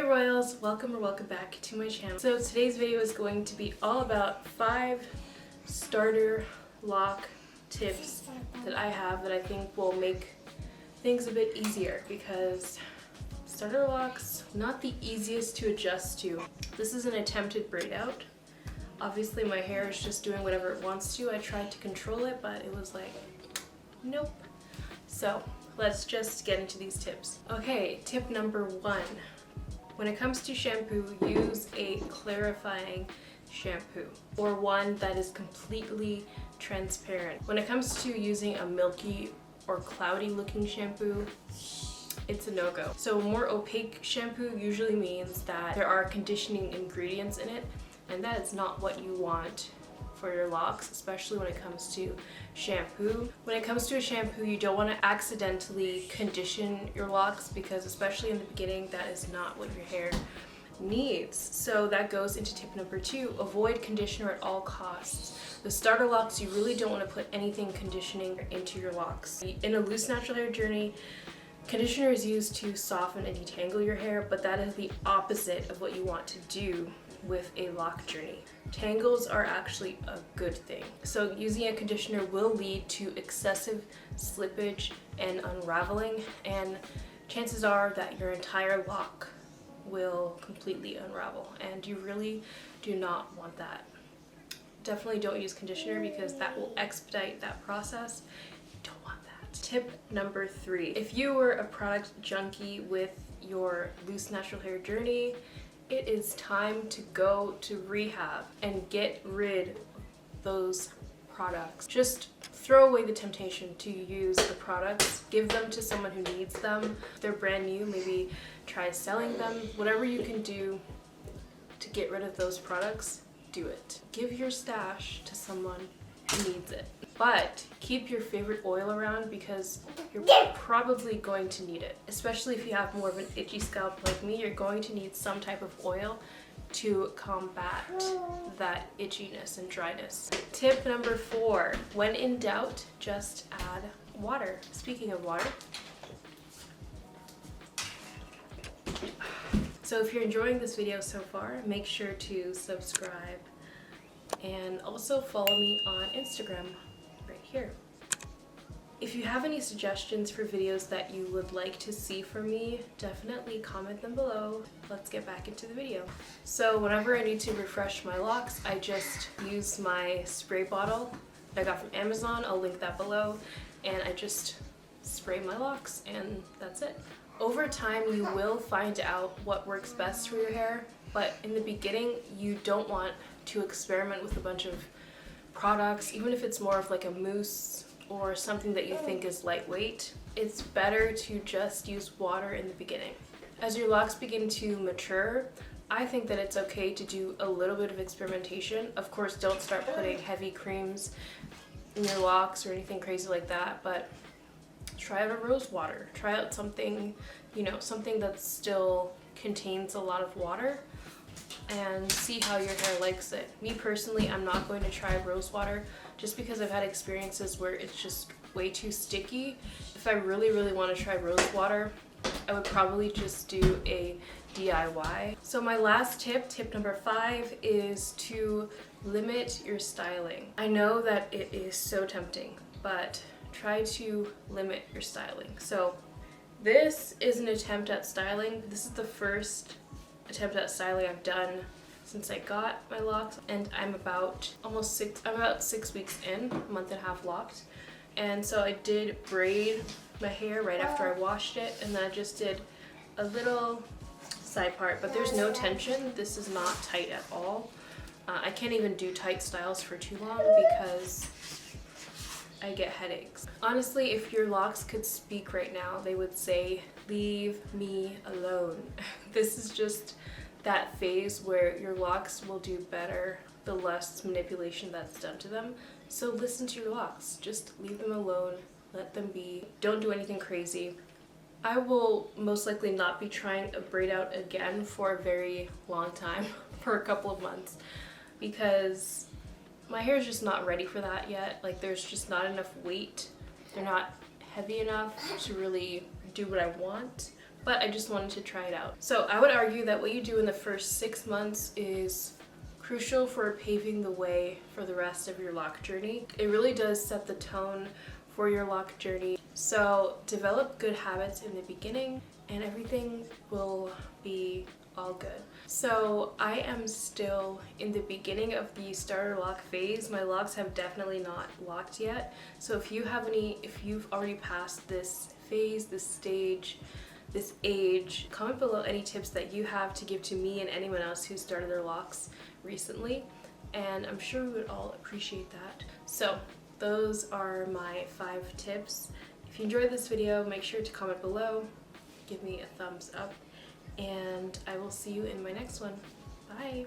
Hey Royals, welcome or welcome back to my channel. So today's video is going to be all about 5 starter lock tips that I have that I think will make things a bit easier, because starter locks, not the easiest to adjust to. This is an attempted braid out. Obviously my hair is just doing whatever it wants to. I tried to control it, but it was like, nope. So let's just get into these tips. Okay, tip number 1. When it comes to shampoo, use a clarifying shampoo or one that is completely transparent. When it comes to using a milky or cloudy looking shampoo, it's a no-go. So more opaque shampoo usually means that there are conditioning ingredients in it, and that is not what you want for your locks, especially when it comes to shampoo. When it comes to a shampoo, you don't want to accidentally condition your locks, because especially in the beginning, that is not what your hair needs. So that goes into tip number 2, avoid conditioner at all costs. The starter locks, you really don't want to put anything conditioning into your locks. In a loose natural hair journey, conditioner is used to soften and detangle your hair, but that is the opposite of what you want to do with a lock journey. Tangles are actually a good thing. So using a conditioner will lead to excessive slippage and unraveling, and chances are that your entire lock will completely unravel, and you really do not want that. Definitely don't use conditioner, because that will expedite that process. You don't want that. Tip number 3. If you were a product junkie with your loose natural hair journey, it is time to go to Rehab and get rid of those products. Just throw away the temptation to use the products. Give them to someone who needs them. If they're brand new, maybe try selling them. Whatever you can do to get rid of those products, do it. Give your stash to someone who needs it. But keep your favorite oil around, because you're probably going to need it. Especially if you have more of an itchy scalp like me, you're going to need some type of oil to combat that itchiness and dryness. Tip number 4, when in doubt, just add water. Speaking of water, so if you're enjoying this video so far, make sure to subscribe and also follow me on Instagram right here. If you have any suggestions for videos that you would like to see from me, definitely comment them below. Let's get back into the video. So whenever I need to refresh my locks, I just use my spray bottle that I got from Amazon. I'll link that below, and I just spray my locks, and that's it. Over time, you will find out what works best for your hair, but in the beginning, you don't want to experiment with a bunch of products, even if it's more of like a mousse or something that you think is lightweight. It's better to just use water in the beginning. As your locks begin to mature, I think that it's okay to do a little bit of experimentation. Of course, don't start putting heavy creams in your locks or anything crazy like that, but try out a rose water. Try out something, something that still contains a lot of water, and see how your hair likes it. Me personally, I'm not going to try rose water, just because I've had experiences where it's just way too sticky. If I really want to try rose water, I would probably just do a DIY. So my last tip number 5, is to limit your styling. I know that it is so tempting, but try to limit your styling. So this is an attempt at styling. This is the first attempt at styling I've done since I got my locks, and I'm about 6 weeks in, a month and a half locked. And so I did braid my hair right after I washed it, and then I just did a little side part, but there's no tension. This is not tight at all. I can't even do tight styles for too long because I get headaches. Honestly, if your locks could speak right now, they would say, "Leave me alone." This is just that phase where your locks will do better the less manipulation that's done to them. So listen to your locks. Just leave them alone. Let them be. Don't do anything crazy. I will most likely not be trying a braid out again for a very long time, for a couple of months, because my hair is just not ready for that yet. Like, there's just not enough weight. They're not heavy enough to really do what I want but I just wanted to try it out. So I would argue that what you do in the first 6 months is crucial for paving the way for the rest of your loc journey. It really does set the tone for your loc journey. So develop good habits in the beginning and everything will be all good. So I am still in the beginning of the starter loc phase. My locs have definitely not locked yet. So if you've already passed this phase, this stage, this age, comment below any tips that you have to give to me and anyone else who started their locs recently, and I'm sure we would all appreciate that. So those are my 5 tips. If you enjoyed this video, make sure to comment below, give me a thumbs up, and I will see you in my next one. Bye!